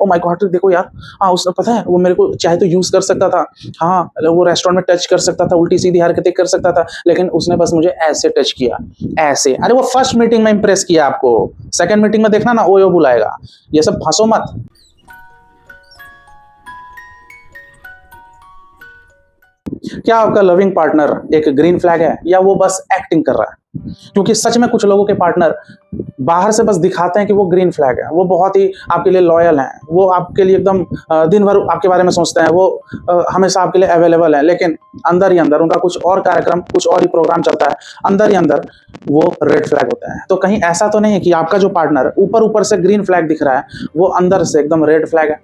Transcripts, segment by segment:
Oh my God देखो यार, हाँ उसने पता है वो मेरे को चाहे तो यूज कर सकता था, हाँ वो रेस्टोरेंट में टच कर सकता था, उल्टी सीधी हरकतें कर सकता था, लेकिन उसने बस मुझे ऐसे टच किया, ऐसे। अरे वो फर्स्ट मीटिंग में इंप्रेस किया आपको, सेकंड मीटिंग में देखना ना ओयो बुलाएगा। ये सब फंसो मत। क्या आपका लविंग पार्टनर एक ग्रीन फ्लैग है या वो बस एक्टिंग कर रहा है? क्योंकि सच में कुछ लोगों के पार्टनर बाहर से बस दिखाते हैं कि वो ग्रीन फ्लैग है, वो बहुत ही आपके लिए लॉयल हैं, वो आपके लिए एकदम दिन भर आपके बारे में सोचते हैं, वो हमेशा आपके लिए अवेलेबल है, लेकिन अंदर ही अंदर उनका कुछ और कार्यक्रम, कुछ और ही प्रोग्राम चलता है, अंदर ही अंदर वो रेड फ्लैग होता है। तो कहीं ऐसा तो नहीं है कि आपका जो पार्टनर ऊपर ऊपर से ग्रीन फ्लैग दिख रहा है, वो अंदर से एकदम रेड फ्लैग है?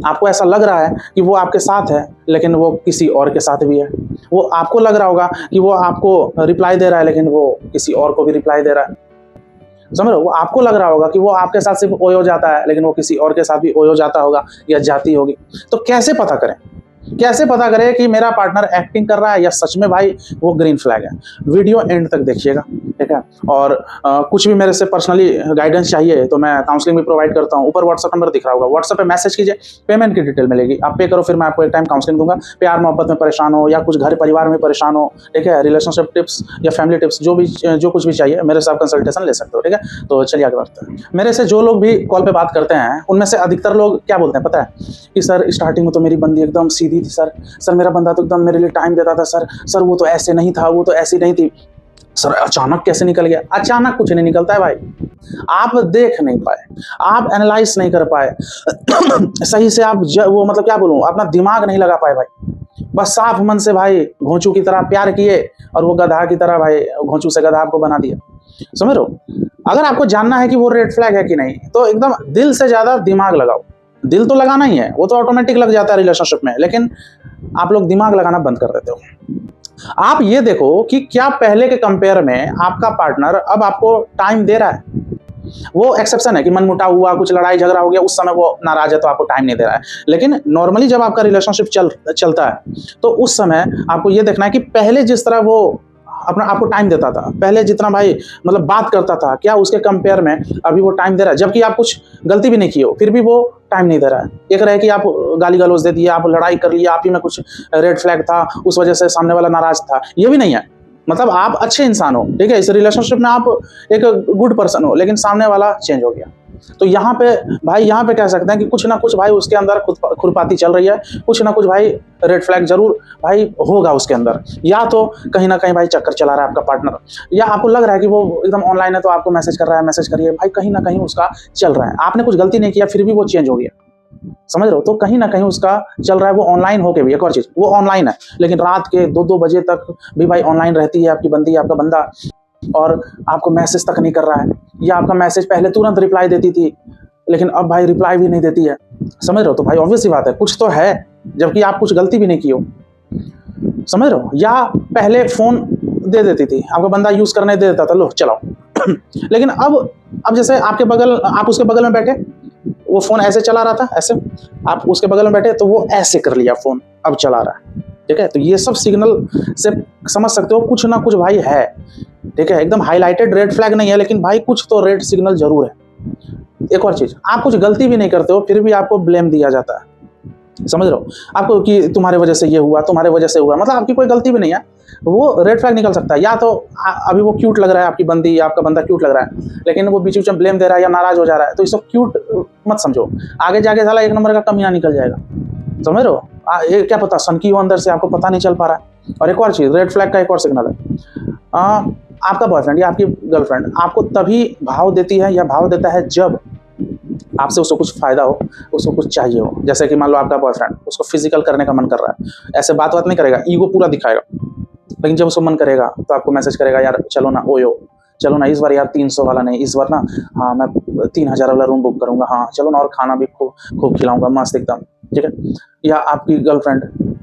आपको ऐसा लग रहा है कि वो आपके साथ है, लेकिन वो किसी और के साथ भी है। वो आपको लग रहा होगा कि वो आपको रिप्लाई दे रहा है, लेकिन वो किसी और को भी रिप्लाई दे रहा है। समझ रहे हो? वो आपको लग रहा होगा कि वो आपके साथ सिर्फ ओयो जाता है, लेकिन वो किसी और के साथ भी ओयो जाता होगा या जाती होगी। तो कैसे पता करें, कैसे पता करें कि मेरा पार्टनर एक्टिंग कर रहा है या सच में भाई वो ग्रीन फ्लैग है? वीडियो एंड तक देखिएगा, ठीक है? और कुछ भी मेरे से पर्सनली गाइडेंस चाहिए तो मैं काउंसलिंग भी प्रोवाइड करता हूँ। ऊपर व्हाट्सएप नंबर दिख रहा होगा, व्हाट्सएप पे मैसेज कीजिए, पेमेंट की डिटेल मिलेगी, आप पे करो, फिर मैं आपको एक टाइम काउंसलिंग दूंगा। प्यार मोहब्बत में परेशान हो या कुछ घर परिवार में परेशान हो, ठीक है, रिलेशनशिप टिप्स या फैमिली टिप्स, जो कुछ भी चाहिए मेरे से आप कंसल्टेशन ले सकते हो, ठीक है? तो चलिए आगे बढ़ते हैं। मेरे से जो लोग भी कॉल पे बात करते हैं उनमें से अधिकतर लोग क्या बोलते हैं पता है? कि सर स्टार्टिंग में तो मेरी बंदी एकदम सीधी थी, सर मेरा बंदा तो एकदम मेरे लिए टाइम देता था, सर वो तो ऐसे नहीं था, वो तो ऐसी नहीं थी, सर अचानक कैसे निकल गया? अचानक कुछ नहीं निकलता है भाई, आप देख नहीं पाए, आप एनालाइज नहीं कर पाए सही से, आप वो मतलब क्या बोलूं, अपना दिमाग नहीं लगा पाए भाई, बस साफ मन से भाई घोंचू की तरह प्यार किए और वो गधा की तरह भाई घोंचू से गधा आपको बना दिया। समझ रहे हो? अगर आपको जानना है कि वो रेड फ्लैग है कि नहीं, तो एकदम दिल से ज्यादा दिमाग लगाओ। दिल तो लगाना ही है, वो तो ऑटोमेटिक लग जाता है रिलेशनशिप में, लेकिन आप लोग दिमाग लगाना बंद कर देते हो। आप ये देखो कि क्या पहले के कंपेयर में आपका पार्टनर अब आपको टाइम दे रहा है? वो एक्सेप्शन है कि मनमुटाव हुआ, कुछ लड़ाई झगड़ा हो गया, उस समय वो नाराज है तो आपको टाइम नहीं दे रहा है, लेकिन नॉर्मली जब आपका रिलेशनशिप चलता है तो उस समय आपको ये देखना है कि पहले जिस तरह वो अपना आपको टाइम देता था, पहले जितना भाई मतलब बात करता था, क्या उसके कंपेयर में अभी वो टाइम दे रहा है? जबकि आप कुछ गलती भी नहीं की हो, फिर भी वो टाइम नहीं दे रहा है। एक रहे कि आप गाली गलौज दे दिए, आप लड़ाई कर लिया, आप ही में कुछ रेड फ्लैग था, उस वजह से सामने वाला नाराज था, ये भी नहीं है। मतलब आप अच्छे इंसान हो, ठीक है, इस रिलेशनशिप में आप एक गुड पर्सन हो, लेकिन सामने वाला चेंज हो गया। तो यहाँ पे भाई, यहाँ पे कह सकते हैं कि कुछ ना कुछ भाई उसके अंदर खुरपाती चल रही है, कुछ ना कुछ भाई रेड फ्लैग जरूर भाई होगा उसके अंदर। या तो कहीं ना कहीं भाई चक्कर चला रहा है आपका पार्टनर, या आपको लग रहा है कि वो एकदम ऑनलाइन है तो आपको मैसेज कर रहा है, मैसेज करिए भाई, कहीं ना कहीं उसका चल रहा है। आपने कुछ गलती नहीं किया फिर भी वो चेंज हो गया, समझ रहे हो? तो कहीं ना कहीं उसका चल रहा है। वो ऑनलाइन होके भी, एक और चीज, वो ऑनलाइन है लेकिन रात के 2-2 बजे तक भी भाई ऑनलाइन रहती है आपकी बंदी, आपका बंदा, और आपको मैसेज तक नहीं कर रहा है, या आपका मैसेज पहले तुरंत रिप्लाई देती थी लेकिन अब भाई रिप्लाई भी नहीं देती है। समझ रहे हो? तो भाई ऑब्वियस सी बात है, कुछ तो है, जबकि आप कुछ गलती भी नहीं की हो। समझ रहे हो? या पहले फोन दे देती थी, आपका बंदा यूज करने दे देता था, लो चलाओ लेकिन अब जैसे आपके बगल, आप उसके बगल में बैठे, वो फोन ऐसे चला रहा था, ऐसे आप उसके बगल में बैठे तो वो ऐसे कर लिया फोन, अब चला रहा है, ठीक है? तो ये सब सिग्नल से समझ सकते हो कुछ ना कुछ भाई है, ठीक है? एकदम हाईलाइटेड रेड फ्लैग नहीं है, लेकिन भाई कुछ तो रेड सिग्नल जरूर है। एक और चीज, आप कुछ गलती भी नहीं करते हो फिर भी आपको ब्लेम दिया जाता है। समझ रहे हो? आपको कि तुम्हारे वजह से ये हुआ, तुम्हारे वजह से हुआ, मतलब आपकी कोई गलती भी नहीं है, वो रेड फ्लैग निकल सकता है। या तो अभी वो क्यूट लग रहा है, आपकी बंदी या आपका बंदा क्यूट लग रहा है, लेकिन वो बीच बीच में ब्लेम दे रहा है या नाराज हो जा रहा है, तो इसको क्यूट मत समझो, आगे जाके साला एक नंबर का कमीना निकल जाएगा। समझ रहे हो? ये क्या पता सनकी हो अंदर से, आपको पता नहीं चल पा रहा है। और एक और चीज, रेड फ्लैग का एक और सिग्नल है, आपका बॉयफ्रेंड या आपकी गर्लफ्रेंड आपको तभी भाव देती है या भाव देता है जब आपसे उसको कुछ फायदा हो, उसको कुछ चाहिए हो। जैसे कि मान लो आपका बॉयफ्रेंड, उसको फिजिकल करने का मन कर रहा है, ऐसे बात नहीं करेगा, ईगो पूरा दिखाएगा, लेकिन जब उसको मन करेगा तो आपको मैसेज करेगा, यार चलो ना ओयो, चलो ना इस बार यार 300 वाला नहीं, इस बार ना हाँ मैं 3000 वाला रूम बुक करूंगा, हाँ चलो ना, और खाना भी खूब खिलाऊंगा मस्त एकदम, ठीक है? या आपकी गर्लफ्रेंड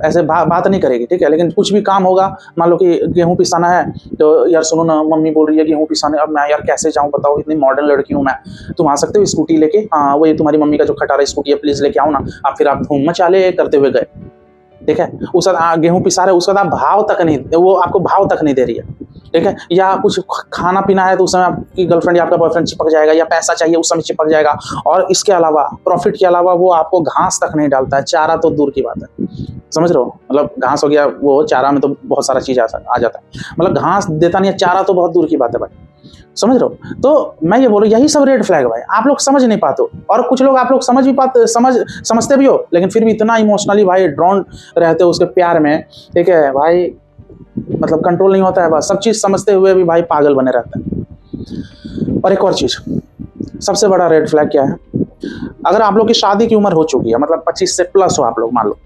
ऐसे बात नहीं करेगी, ठीक है, लेकिन कुछ भी काम होगा, मान लो कि गेहूं पिसाना है तो यार सुनो ना, मम्मी बोल रही है गेहूं पिसाने, अब मैं यार कैसे जाऊं बताओ, इतनी मॉडर्न लड़की हूं मैं, तुम आ सकते हो स्कूटी लेके? हाँ वही तुम्हारी मम्मी का जो खटारा स्कूटी है, प्लीज लेके आओ ना। आप धूम मचाले करते हुए गए, ठीक है? उसके बाद गेहूं पिसा रहे, उसके बाद आप भाव तक नहीं, वो आपको भाव तक नहीं दे रही है, ठीक है, या कुछ खाना पीना है तो उस समय आपकी गर्लफ्रेंड या आपका बॉयफ्रेंड चिपक जाएगा, या पैसा चाहिए उस समय चिपक जाएगा। और इसके अलावा प्रॉफिट के अलावा वो आपको घास तक नहीं डालता है, चारा तो दूर की बात है, समझ रहे हो, मतलब घास हो गया, वो चारा में तो बहुत सारा चीज आ जाता है, मतलब घास देता नहीं है, चारा तो बहुत दूर की बात है भाई, समझ रहे हो। तो मैं ये बोलूँ यही सब रेड फ्लैग भाई, आप लोग समझ नहीं पाते हो, और कुछ लोग आप लोग समझ भी पाते, समझते भी हो, लेकिन फिर भी इतना इमोशनली भाई ड्रॉन रहते हो उसके प्यार में, ठीक है भाई, मतलब कंट्रोल नहीं होता है, बस सब चीज समझते हुए भी भाई पागल बने रहते हैं। और एक और चीज, सबसे बड़ा रेड फ्लैग क्या है, अगर आप लोग की शादी की उम्र हो चुकी है, मतलब 25 से प्लस हो आप लोग, मान लो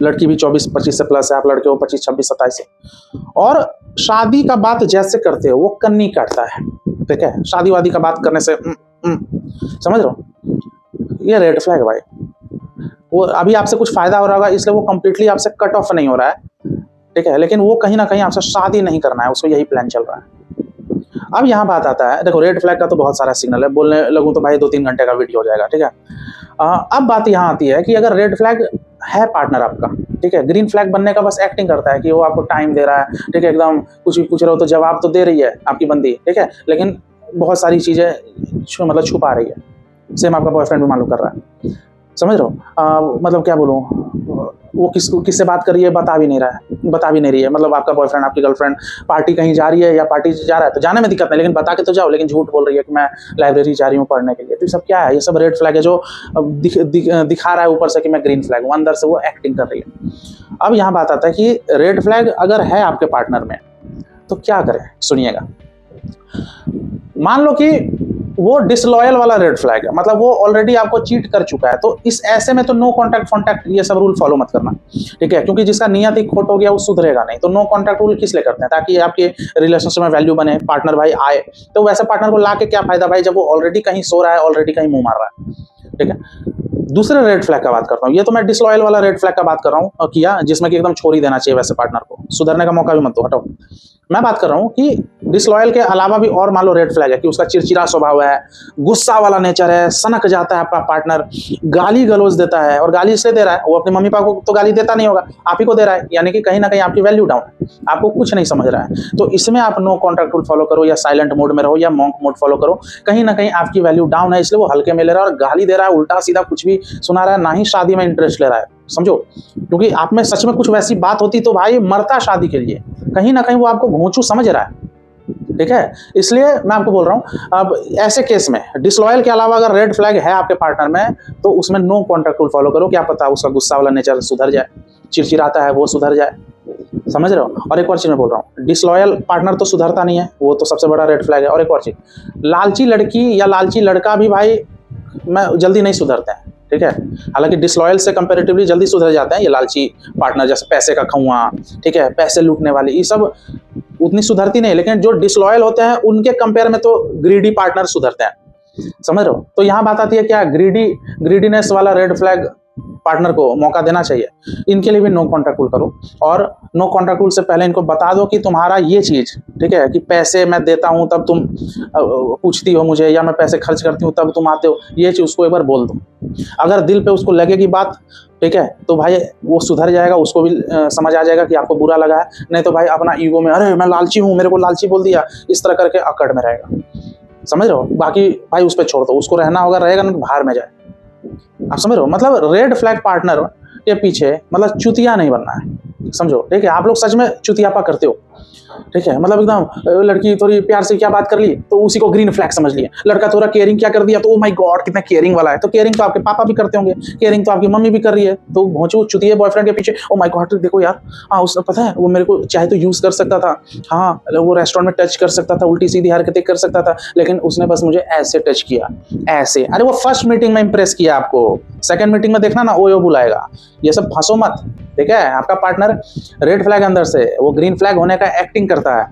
लड़की भी 24-25 से प्लस है, आप लड़के हो 25-26-27 से, और शादी का बात जैसे करते हो वो कन्नी काटता है, ठीक है, शादी वादी का बात करने से समझ रहे हो, ये रेड फ्लैग भाई। वो अभी आपसे कुछ फायदा हो रहा होगा इसलिए वो कंप्लीटली आपसे कट ऑफ नहीं हो रहा है, ठीक है, लेकिन वो कहीं ना कहीं आपसे शादी नहीं करना है, उसको यही प्लान चल रहा है। अब यहाँ बात आता है, देखो रेड फ्लैग का तो बहुत सारा सिग्नल है, बोलने लगूँ तो भाई 2-3 घंटे का वीडियो हो जाएगा, ठीक है। अब बात यहाँ आती है कि अगर रेड फ्लैग है पार्टनर आपका, ठीक है, ग्रीन फ्लैग बनने का बस एक्टिंग करता है कि वो आपको टाइम दे रहा है, ठीक है, एकदम कुछ भी पूछ रहे हो तो जवाब तो दे रही है आपकी बंदी, ठीक है, लेकिन बहुत सारी चीजें मतलब छुपा रही है, सेम आपका बॉयफ्रेंड भी मालूम कर रहा है, समझ रहे हो, मतलब क्या बोलूँ, वो किससे बात कर रही है बता भी नहीं रही है, मतलब आपका बॉयफ्रेंड आपकी गर्लफ्रेंड पार्टी कहीं जा रही है या पार्टी जा रहा है तो जाने में दिक्कत नहीं, लेकिन बता के तो जाओ, लेकिन झूठ बोल रही है कि मैं लाइब्रेरी जा रही हूँ पढ़ने के लिए, तो ये सब क्या है, ये सब रेड फ्लैग है, जो दिखा रहा है ऊपर से कि मैं ग्रीन फ्लैग हूँ, अंदर से वो एक्टिंग कर रही है। अब यहाँ बात आता है कि रेड फ्लैग अगर है आपके पार्टनर में तो क्या करें, सुनिएगा। मान लो कि वो डिसलॉयल वाला रेड फ्लैग है, मतलब वो ऑलरेडी आपको चीट कर चुका है, तो इस ऐसे में तो नो कॉन्टैक्ट ये सब रूल फॉलो मत करना, ठीक है, क्योंकि जिसका नियत ही खोट हो गया वो सुधरेगा नहीं, तो नो कॉन्टैक्ट रूल किस लिए करते हैं, ताकि आपके रिलेशनशिप में वैल्यू बने, पार्टनर भाई आए, तो वैसे पार्टनर को ला के क्या फायदा भाई, जब वो ऑलरेडी कहीं सो रहा है, ऑलरेडी कहीं मुंह मार रहा है, ठीक है। दूसरे रेड फ्लैग का बात करता हूँ, ये तो मैं डिसलॉयल वाला रेड फ्लैग का बात कर रहा हूँ किया, जिसमें कि एकदम छोड़ देना चाहिए वैसे पार्टनर को, सुधरने का मौका भी मत दो, हटाओ। मैं बात कर रहा हूँ कि डिसलॉयल के अलावा भी और मान लो रेड फ्लैग है कि उसका चिड़चिड़ा स्वभाव है, गुस्सा वाला नेचर है, सनक जाता है आपका पार्टनर, गाली गलौज देता है, और गाली इसलिए दे रहा है, वो अपने मम्मी पापा को तो गाली देता नहीं होगा, आप ही को दे रहा है, यानी कि कहीं ना कहीं आपकी वैल्यू डाउन है, आपको कुछ नहीं समझ रहा है, तो इसमें आप नो कॉन्टैक्ट रूल फॉलो करो, या साइलेंट मोड में रहो, या मॉन्क मोड फॉलो करो, कहीं ना कहीं आपकी वैल्यू डाउन है, इसलिए वो हल्के में ले रहा है और गाली दे रहा है, उल्टा सीधा कुछ भी सुना रहा है, ना ही शादी में इंटरेस्ट ले रहा है, समझो, क्योंकि आप में सच में कुछ वैसी बात होती तो भाई मरता शादी के लिए, कहीं ना कहीं वो आपको घोंचू समझ रहा है, ठीक है, इसलिए मैं आपको बोल रहा हूं। अब ऐसे केस में डिसलॉयल के अलावा अगर रेड फ्लैग है आपके पार्टनर में तो उसमें नो कॉन्टैक्ट रूल फॉलो करो, क्या पता उसका गुस्सा वाला नेचर सुधर जाए, चिड़चिड़ाता है वो सुधर जाए, समझ रहे हो। और एक और चीज मैं बोल रहा हूँ, डिसलॉयल पार्टनर तो सुधरता नहीं है, वो तो सबसे बड़ा रेड फ्लैग है। और एक और चीज, लालची लड़की या लालची लड़का भी भाई मैं जल्दी नहीं सुधरते हैं, ठीक है, हालांकि डिसलॉयल से कंपैरेटिवली जल्दी सुधर जाते हैं ये लालची पार्टनर, जैसे पैसे का खौआ, ठीक है, पैसे लूटने वाली, ये सब उतनी सुधरती नहीं, लेकिन जो डिसलॉयल होते हैं उनके कंपेयर में तो ग्रीडी पार्टनर सुधरते हैं, समझ रहे हो। तो यहाँ बात आती है क्या ग्रीडीनेस वाला रेड फ्लैग पार्टनर को मौका देना चाहिए, इनके लिए भी नो कॉन्टैक्ट रूल करो, और नो कॉन्टैक्ट रूल से पहले इनको बता दो कि तुम्हारा ये चीज, ठीक है, कि पैसे मैं देता हूं तब तुम पूछती हो मुझे, या मैं पैसे खर्च करती हूँ तब तुम आते हो, ये चीज उसको एक बार बोल दो, अगर दिल पे उसको लगेगी बात, ठीक है, तो भाई वो सुधर जाएगा, उसको भी समझ आ जाएगा कि आपको बुरा लगा है, नहीं तो भाई अपना ईगो में अरे मैं लालची हूँ, मेरे को लालची बोल दिया, इस तरह करके अकड़ में रहेगा, समझ रहे हो। बाकी भाई उस पर छोड़ दो, उसको रहना होगा रहेगा, ना तो बाहर में जाए, आप समझ रहे हो। मतलब रेड फ्लैग पार्टनर के पीछे मतलब चुतिया नहीं बनना है, समझो, ठीक है। आप लोग सच में चुतियापा करते हो, ठीक है, मतलब एकदम लड़की थोड़ी प्यार से क्या बात कर ली तो उसी को ग्रीन फ्लैग समझ लिया, लड़का थोड़ा केयरिंग क्या कर दिया तो ओ माय गॉड कितना केयरिंग वाला है, तो केयरिंग तो आपके पापा भी करते होंगे, केयरिंग तो आपकी मम्मी भी कर रही है, तो भोंचू चुतिए बॉयफ्रेंड के पीछे, ओ माय गॉड देखो यार, हाँ उसने पता है वो मेरे को चाहे तो यूज कर सकता था, हाँ वो रेस्टोरेंट में टच कर सकता था, उल्टी सीधी हरकतें कर सकता था, लेकिन उसने बस मुझे ऐसे टच किया, ऐसे, अरे वो फर्स्ट मीटिंग में इंप्रेस किया आपको, सेकंड मीटिंग में देखना ना ओ बुलाएगा, ये सब फंसो मत, ठीक है। आपका पार्टनर रेड फ्लैग अंदर से वो ग्रीन फ्लैग होने का एक्टिंग करता है,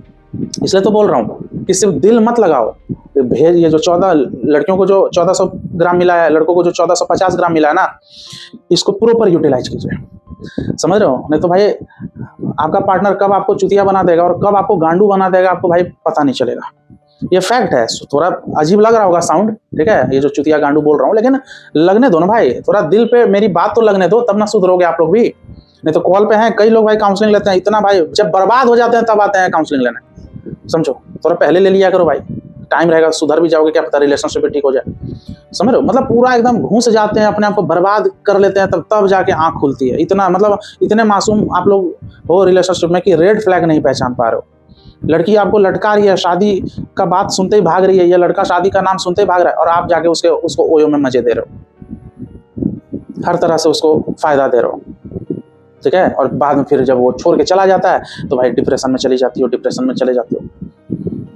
इसलिए तो बोल रहा हूँ कि सिर्फ दिल मत लगाओ, भेज ये जो 14 लड़कियों को जो 1400 ग्राम मिला है, लड़कों को जो 1450 ग्राम मिला है ना, इसको प्रॉपर यूटिलाइज कीजिए, समझ रहे हो, नहीं तो भाई आपका पार्टनर कब आपको चुतिया बना देगा और कब आपको गांडू बना देगा आपको भाई पता नहीं चलेगा, ये फैक्ट है। थोड़ा अजीब लग रहा होगा साउंड, ठीक है, ये जो चुतिया गांडू बोल रहा हूँ, लेकिन लगने दो ना भाई, थोड़ा दिल पे मेरी बात तो लगने दो, तब ना सुधरोगे आप लोग भी, नहीं तो कॉल पे हैं कई लोग भाई काउंसलिंग लेते हैं, इतना भाई जब बर्बाद हो जाते हैं तब आते हैं काउंसलिंग लेने, समझो, थोड़ा पहले ले लिया करो भाई, टाइम रहेगा, सुधर भी जाओगे, क्या पता रिलेशनशिप भी ठीक हो जाए। समझ रहे हो, मतलब पूरा एकदम घुस जाते हैं, अपने आप को बर्बाद कर लेते हैं, तब जाके आंख खुलती है। इतना मतलब इतने मासूम आप लोग हो रिलेशनशिप में कि रेड फ्लैग नहीं पहचान पा रहे हो। लड़की आपको लटका रही है, शादी का बात सुनते ही भाग रही है, या लड़का शादी का नाम सुनते ही भाग रहा है, और आप जाके उसको ओयो में मजे दे रहे हो, हर तरह से उसको फायदा दे रहे हो, ठीक है। और बाद में फिर जब वो छोड़ के चला जाता है तो भाई डिप्रेशन में चली जाती हो, डिप्रेशन में चले जाते हो।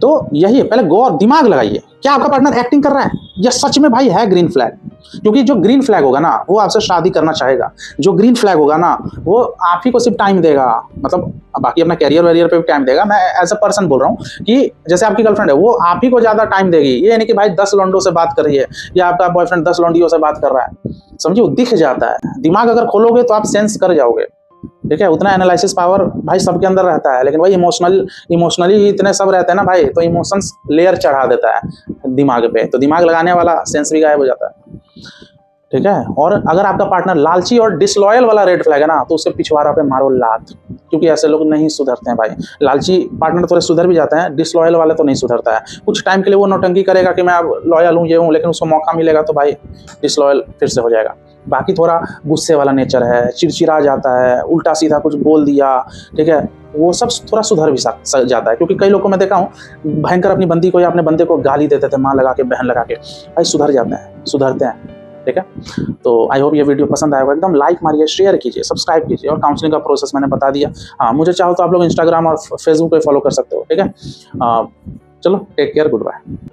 तो यही है, पहले गौर दिमाग लगाइए, क्या आपका पार्टनर एक्टिंग कर रहा है या सच में भाई है ग्रीन फ्लैग। क्योंकि जो ग्रीन फ्लैग होगा ना वो आपसे शादी करना चाहेगा, जो ग्रीन फ्लैग होगा ना वो आप ही को सिर्फ टाइम देगा, मतलब बाकी अपना कैरियर वैरियर पे भी टाइम देगा। मैं एज अ पर्सन बोल रहा हूँ कि जैसे आपकी गर्लफ्रेंड है, वो आप ही को ज्यादा टाइम देगी, ये नहीं कि भाई 10 लौंडों से बात कर रही है या आपका बॉयफ्रेंड 10 लौंडियों से बात कर रहा है। समझिए, दिख जाता है, दिमाग अगर खोलोगे तो आप सेंस कर जाओगे, ठीक है। उतना एनालिसिस पावर भाई सबके अंदर रहता है, लेकिन भाई इमोशनली इतने सब रहते हैं ना भाई, तो इमोशंस लेयर चढ़ा देता है दिमाग पे, तो दिमाग लगाने वाला सेंस भी गायब हो जाता है, ठीक है। और अगर आपका पार्टनर लालची और डिसलॉयल वाला रेड फ्लैग है ना, तो उसके पिछवाड़ा पे मारो लात, क्योंकि ऐसे लोग नहीं सुधरते हैं भाई। लालची पार्टनर थोड़े सुधर भी जाते हैं, डिसलॉयल वाले तो नहीं सुधरता है। कुछ टाइम के लिए वो नौटंकी करेगा कि मैं अब लॉयल हूँ, ये हूँ, लेकिन उसको मौका मिलेगा तो भाई डिसलॉयल फिर से हो जाएगा। बाकी थोड़ा गुस्से वाला नेचर है, चिड़चिड़ा जाता है, उल्टा सीधा कुछ बोल दिया, ठीक है, वो सब थोड़ा सुधर भी जाता है। क्योंकि कई लोग को मैं देखा हूँ भयंकर अपनी बंदी को या अपने बंदे को गाली देते थे, माँ लगा के, बहन लगा के, भाई सुधर जाते हैं, सुधरते हैं, ठीक है। तो आई होप ये वीडियो पसंद आएगा, एकदम लाइक मारिए, शेयर कीजिए, सब्सक्राइब कीजिए, और काउंसलिंग का प्रोसेस मैंने बता दिया। हाँ, मुझे चाहो तो आप लोग इंस्टाग्राम और फेसबुक पे फॉलो कर सकते हो, ठीक है। चलो, टेक केयर, गुड बाय।